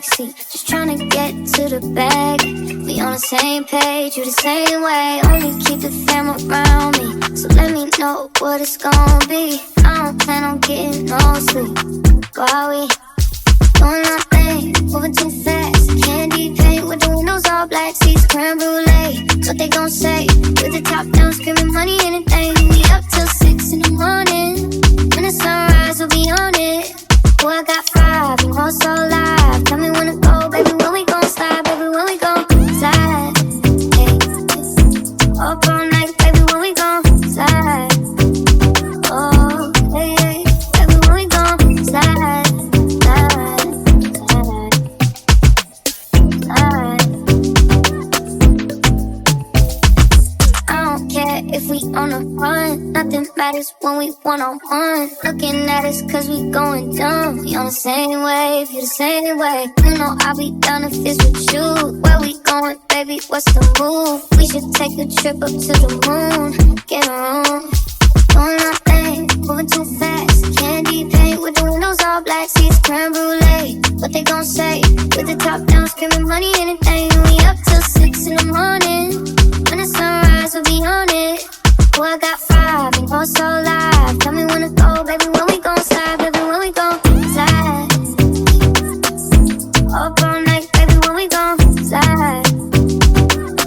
backseat, just tryna get to the bag. We on the same page, you the same way. Only keep the fam around me, so let me know what it's gon' be. I don't plan on getting no sleep. While we doing our thing, moving too fast. Candy paint with the windows all black, seats creme brulee. What they gon' say? With the top down, screaming money, anything. We up till 6 in the morning. When the sunrise, we'll be on it. Oh, I got 5, you know it's so live. Tell me when to go, baby, when we gon' slide. Baby, when we gon' slide. Hey. Up all night, baby, when we gon' slide. Oh, hey, hey. Baby, when we gon' slide. If we on a run, nothing matters when we one-on-one. Looking at us cause we going dumb. We on the same wave, you the same way. You know I'll be down if it's with you. Where we going, baby, what's the move? We should take a trip up to the moon. Get a room, doing our thing, moving too fast. Candy paint with the windows all black, seats creme brulee. What they gon' say? With the top down, screaming money, anything. We up till 6 in the morning. When the sunrise, we'll be on it. Oh, I got 5, you know it's so live. Tell me when to go, baby, when we gon' slide. Baby, when we gon' slide. Up all night, baby, when we gon' slide.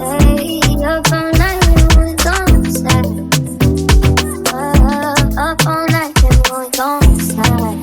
Hey, up all night, baby, when we gon' slide. Up all night, baby, when we gon' slide.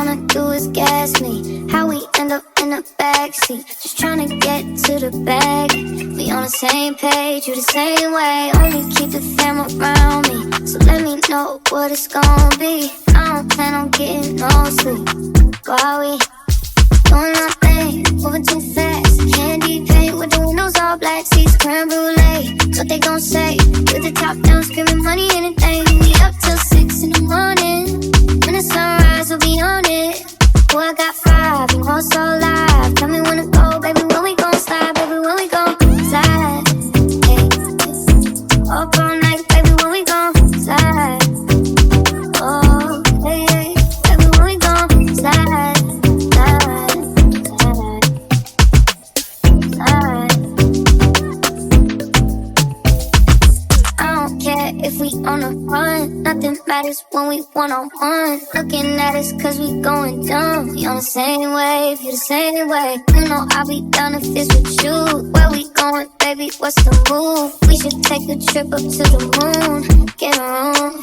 wanna do is gas me. How we end up in the backseat, just tryna get to the bag. We on the same page, you the same way. Only keep the fam around me, so let me know what it's gonna be. I don't plan on getting no sleep. Go how we doing our thing, moving too fast. Candy paint with the windows all black, seats creme brulee. What they gon' say? With the top down, screaming money, anything. We up till 6 in the morning. When the sunrise, we'll be on it. Oh, I got 5, and all so live. Tell me when to go, baby, when we gon' slide, baby, when we gon' slide. Hey, up all night, baby, when we gon' slide. Oh, hey, hey, baby, when we gon' slide, slide, slide, slide. I don't care if we on a run, nothing matters when we one-on-one. Looking at us cause we going dumb. We on the same wave, you the same way. You know I'll be down if it's with you. Where we going, baby, what's the move? We should take a trip up to the moon, get a room.